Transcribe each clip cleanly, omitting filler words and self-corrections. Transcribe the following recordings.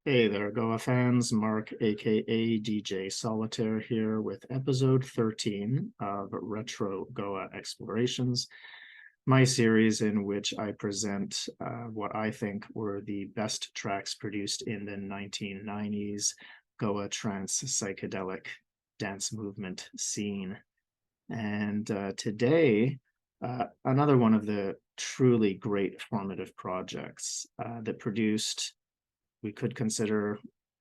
Hey there, Goa fans. Mark, aka DJ Solitaire, here with episode 13 of Retro Goa Explorations, my series in which I present what I think were the best tracks produced in the 1990s Goa trance psychedelic dance movement scene. And today, another one of the truly great formative projects that produced, we could consider,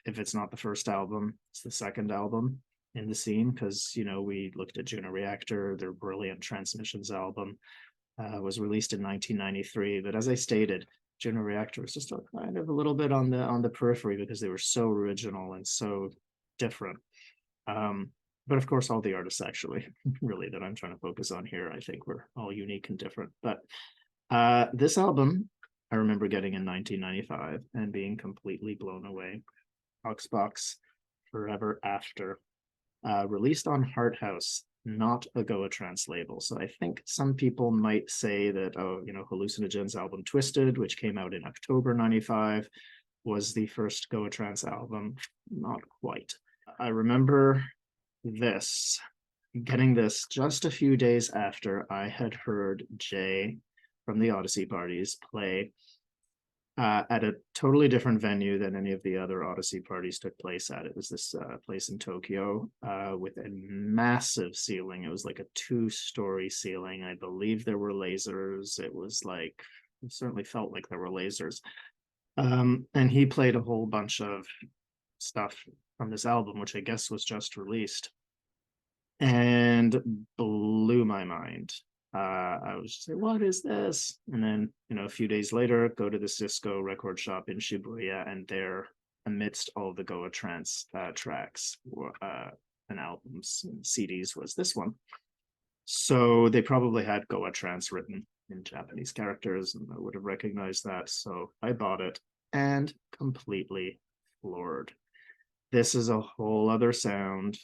if it's not the first album, it's the second album in the scene, because we looked at Juno Reactor, their brilliant Transmissions album was released in 1993. But as I stated, Juno Reactor was just kind of a little bit on the periphery because they were so original and so different. But of course, all the artists actually, really, that I'm trying to focus on here, I think were all unique and different. But this album, I remember getting in 1995 and being completely blown away. Kox Box, Forever After, released on Heart House, not a Goa Trance label. So I think some people might say that, oh, Hallucinogen's album Twisted, which came out in October 95, was the first Goa Trance album. Not quite. I remember getting this just a few days after I had heard Jay from the Odyssey parties play at a totally different venue than any of the other Odyssey parties took place at. It was this place in Tokyo with a massive ceiling. It was like a 2-story ceiling. I believe there were lasers. It certainly felt like there were lasers. And he played a whole bunch of stuff from this album, which I guess was just released, and blew my mind. I was just like, what is this? And then, a few days later, go to the Cisco record shop in Shibuya, and there, amidst all the Goa Trance tracks and albums and CDs, was this one. So they probably had Goa Trance written in Japanese characters, and I would have recognized that. So I bought it and completely floored. This is a whole other sound.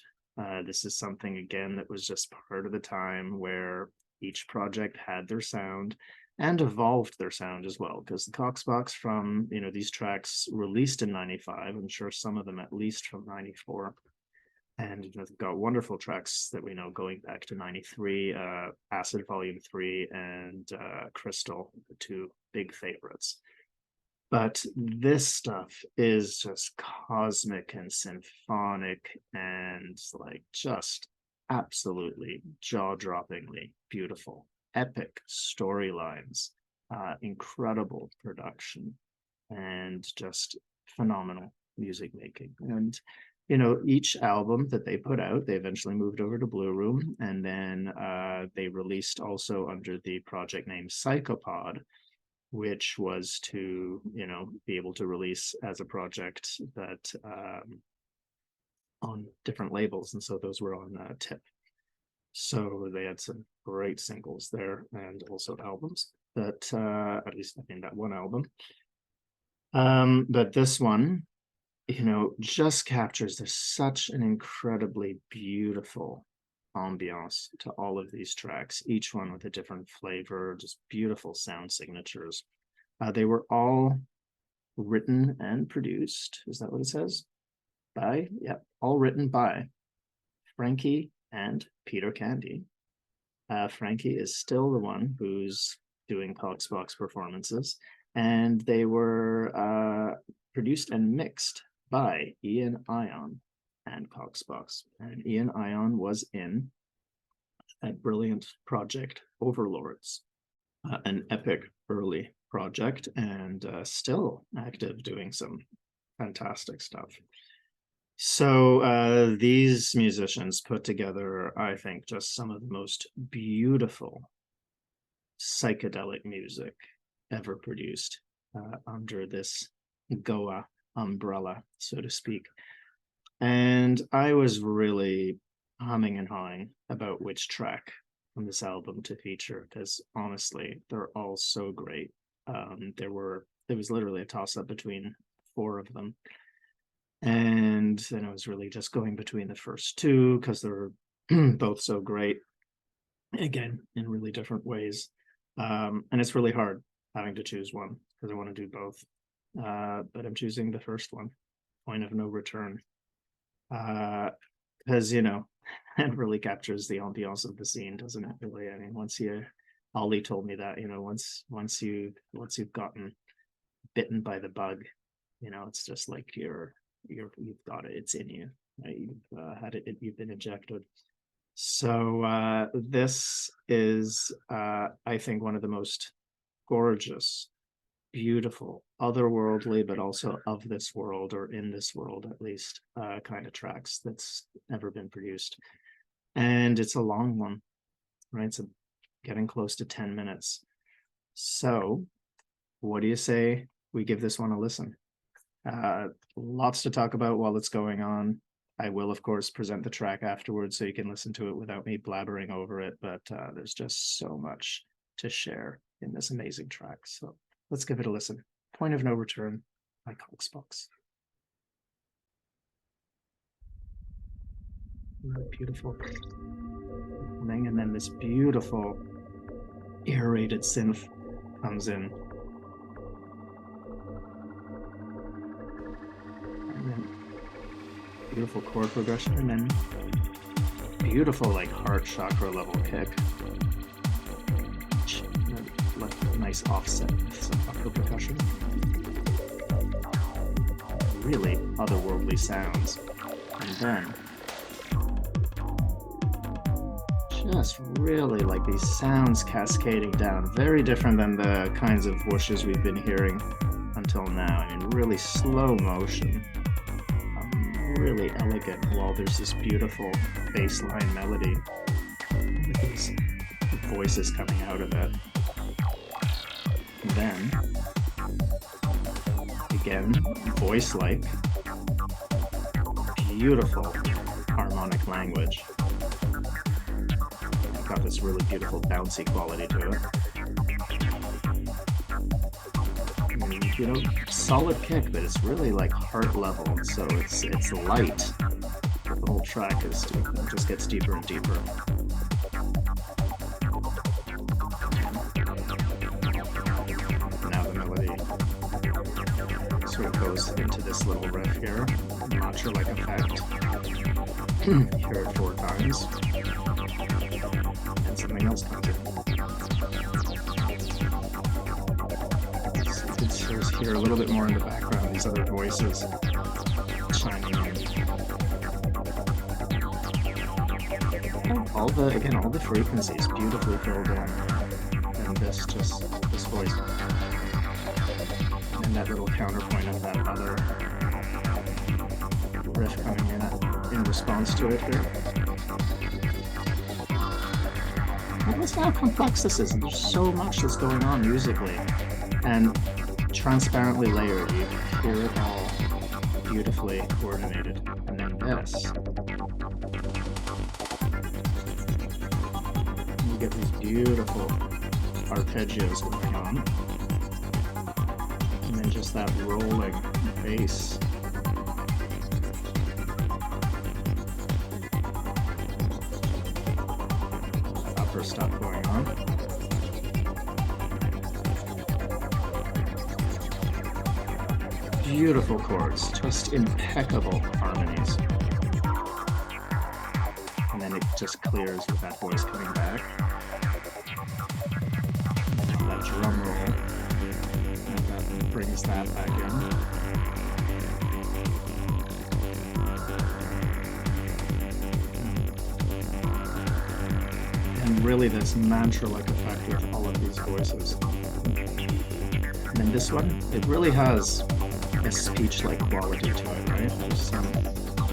This is something, again, that was just part of the time where each project had their sound and evolved their sound as well, because the Kox Box from these tracks released in 95, I'm sure some of them at least from 94, and they've got wonderful tracks that we know going back to 93, Acid Volume 3 and Crystal, the two big favorites. But this stuff is just cosmic and symphonic and just absolutely jaw-droppingly beautiful. Epic storylines, incredible production, and just phenomenal music making. And each album that they put out, they eventually moved over to Blue Room, and then they released also under the project name Psychopod, which was to be able to release as a project that on different labels, and so those were on Tip. So they had some great singles there and also albums that at least I think that one album. But this one, just captures, there's such an incredibly beautiful ambiance to all of these tracks, each one with a different flavor, just beautiful sound signatures. They were all written and produced, is that what it says? By, yeah, all written by Frankie and Peter Candy. Frankie is still the one who's doing Coxbox performances, and they were produced and mixed by Ian Ion and Coxbox. And Ian Ion was in that brilliant project Overlords, an epic early project, and still active, doing some fantastic stuff. So these musicians put together, I think, just some of the most beautiful psychedelic music ever produced under this Goa umbrella, so to speak. And I was really humming and hawing about which track from this album to feature, because honestly, they're all so great. It was literally a toss-up between 4 of them. And then I was really just going between the first 2 because they're both so great, again, in really different ways. And it's really hard having to choose one because I want to do both. But I'm choosing the first one. point of no return. Because it really captures the ambiance of the scene, doesn't it? Really, I mean, Ollie told me that, once you've gotten bitten by the bug, it's just like you've got it, it's in you, right? You've had it, you've been injected. So this is, I think, one of the most gorgeous, beautiful, otherworldly, but also of this world, or in this world at least, kind of tracks that's ever been produced. And it's a long one, right? It's getting close to 10 minutes. So what do you say we give this one a listen? Lots to talk about while it's going on. I will, of course, present the track afterwards so you can listen to it without me blabbering over it, but there's just so much to share in this amazing track. So let's give it a listen. Point of No Return by Kox Box. Really beautiful opening, and then this beautiful aerated synth comes in. And then beautiful chord progression, and then beautiful like heart chakra level kick. Nice offset with some upper percussion. Really otherworldly sounds. And then just really like these sounds cascading down, very different than the kinds of whooshes we've been hearing until now. I mean, really slow motion, really elegant, while there's this beautiful bassline melody with these voices coming out of it. And then, again, voice-like, beautiful harmonic language. Got this really beautiful bouncy quality to it. And, solid kick, but it's really like heart level, so it's light. The whole track just gets deeper and deeper. Now the melody sort of goes into this little riff here, mantra-like effect. Hear it 4 times. And something else comes in. You can just hear a little bit more in the background, these other voices chiming in. All the frequencies beautifully filled in. And this voice. And that little counterpoint of that other riff coming in response to it here. Notice how complex this is, and there's so much that's going on musically, and transparently layered. You hear it all beautifully coordinated. And then this, you get these beautiful arpeggios going on, and then just that rolling bass. Stuff going on. Beautiful chords, just impeccable harmonies. And then it just clears with that voice coming back. And that drum roll, and that brings that back in. And really this mantra-like effect with all of these voices. And then this one, it really has a speech-like quality to it, right? There's some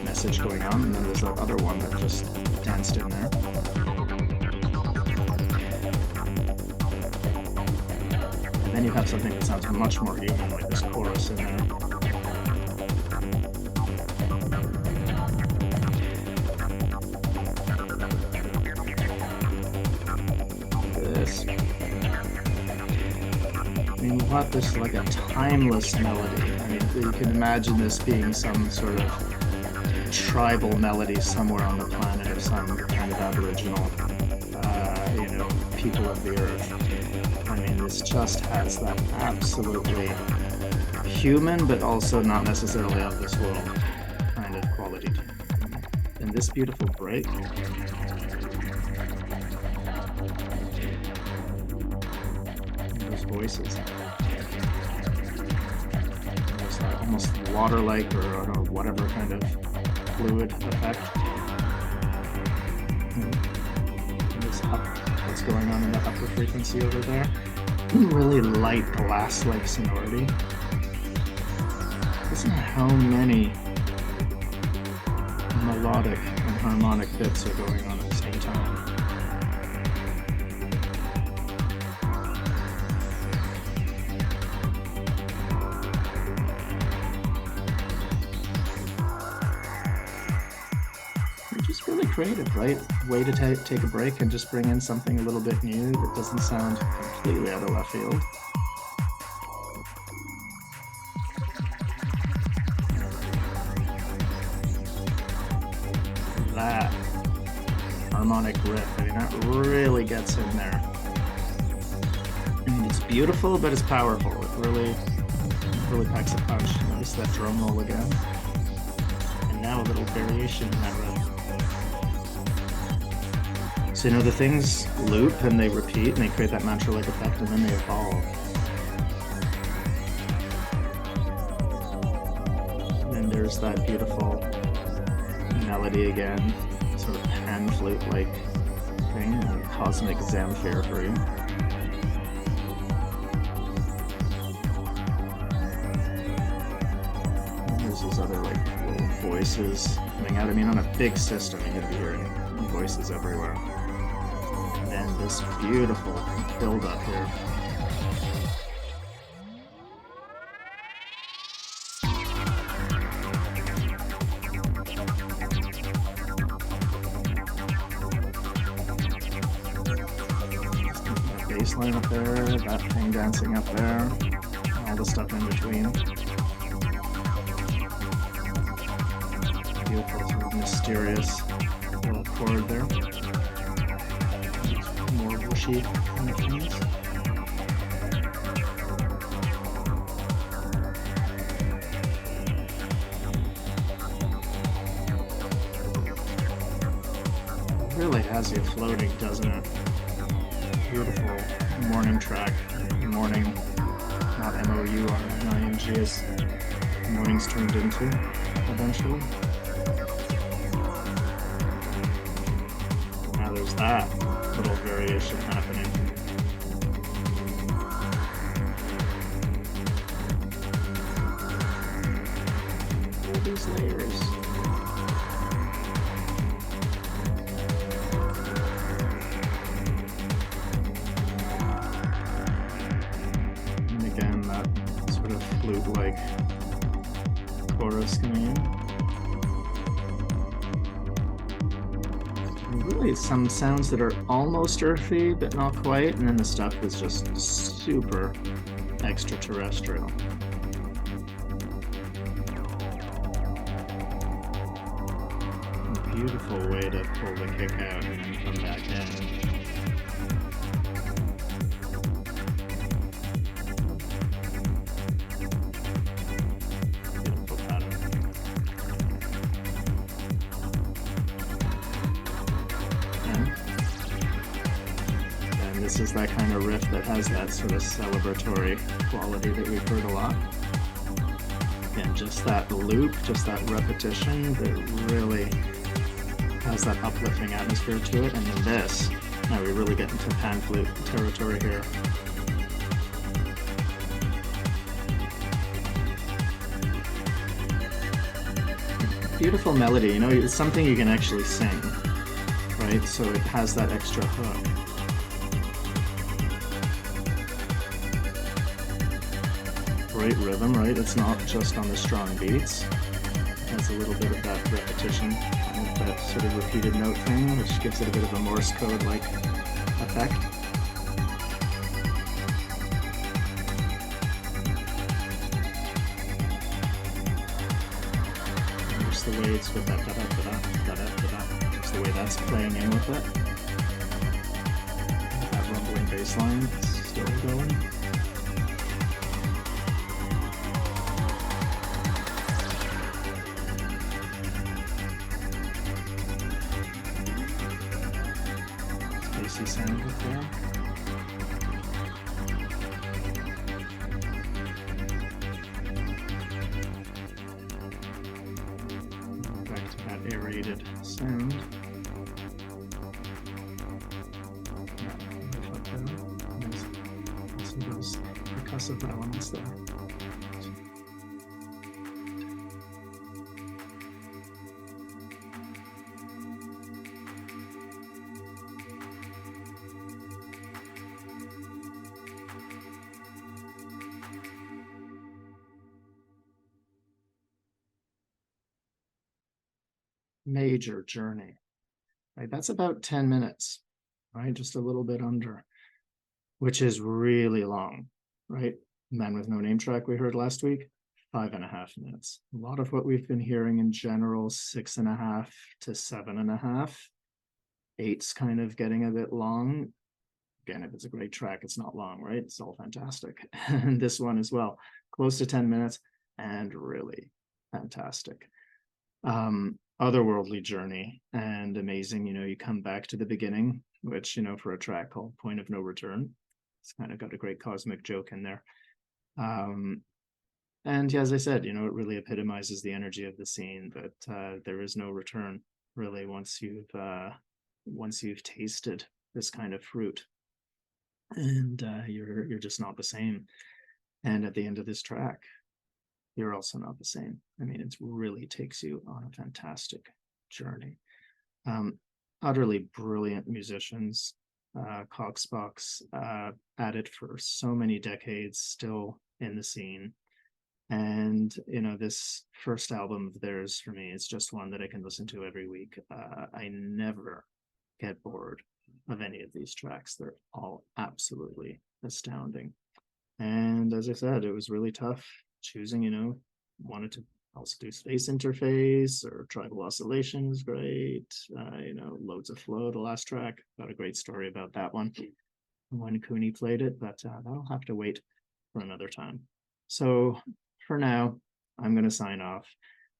message going on, and then there's that other one that just danced in there. And then you have something that sounds much more human, like this chorus in there. This is like a timeless melody. I mean, you can imagine this being some sort of tribal melody somewhere on the planet, or some kind of aboriginal, people of the earth. I mean, this just has that absolutely human, but also not necessarily of this world kind of quality to it. And this beautiful break. Those voices. There's that almost water-like or whatever kind of fluid effect. This up, what's going on in the upper frequency over there. Really light glass-like sonority. Listen to how many melodic and harmonic bits are going on at the same time. Just really creative, right? Way to take a break and just bring in something a little bit new that doesn't sound completely out of left field. That harmonic riff, I mean, that really gets in there. I mean, it's beautiful, but it's powerful. It really packs a punch. Notice that drum roll again. And now a little variation in that riff. So, you know, the things loop and they repeat and they create that mantra-like effect and then they evolve. And then there's that beautiful melody again, sort of pan flute-like thing, a cosmic Zamfir for you. And there's these other like little voices coming out. I mean, on a big system, you're gonna be hearing voices everywhere. And this beautiful build-up here. Bass line up there, that thing dancing up there, all the stuff in between. Beautiful, sort of mysterious little chord there. More whooshy kind of things. It really has you floating, doesn't it? Beautiful morning track. Morning, not MOU on ING, as morning's turned into eventually. Now there's that little variation happening. All these layers. Flute-like chorus coming in. And really some sounds that are almost earthy, but not quite, and then the stuff is just super extraterrestrial. A beautiful way to pull the kick out and then come back in. This is that kind of riff that has that sort of celebratory quality that we've heard a lot. And just that loop, just that repetition that really has that uplifting atmosphere to it. And then this, now we really get into pan flute territory here. Beautiful melody, you know, it's something you can actually sing, right? So it has that extra hook. Great rhythm, right? It's not just on the strong beats. It has a little bit of that repetition, that sort of repeated note thing, which gives it a bit of a Morse code-like effect. And just the way it's with that da-da-da-da-da-da-da, just the way that's playing in with it. That rumbling bass line is still going. Odyssey sound before. Back to that aerated sound. Nice. See those percussive elements there. Major Journey, right? That's about 10 minutes, right? Just a little bit under, which is really long, right? Man with No Name track we heard last week, 5.5 minutes. A lot of what we've been hearing in general, 6.5 to 7.5. 8's kind of getting a bit long. Again, if it's a great track, it's not long, right? It's all fantastic. And this one as well, close to 10 minutes and really fantastic. Otherworldly journey and amazing. You come back to the beginning, which, for a track called Point of No Return, it's kind of got a great cosmic joke in there. And as I said, it really epitomizes the energy of the scene, that there is no return really once you've tasted this kind of fruit, and you're just not the same. And at the end of this track, you're also not the same. I mean, it really takes you on a fantastic journey. Utterly brilliant musicians. Kox Box at it for so many decades, still in the scene. And, this first album of theirs for me is just one that I can listen to every week. I never get bored of any of these tracks. They're all absolutely astounding. And as I said, it was really tough choosing, wanted to also do space interface or tribal oscillation was great. Loads of flow, the last track, got a great story about that one when Cooney played it, but that'll have to wait for another time. So for now, I'm going to sign off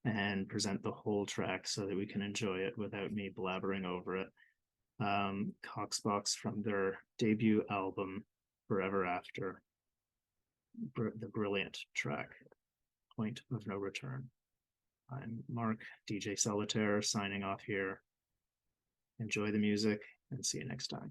and present the whole track so that we can enjoy it without me blabbering over it. Kox Box from their debut album, Forever After, the brilliant track, Point of No Return. I'm Mark, DJ Solitaire, signing off here. Enjoy the music and see you next time.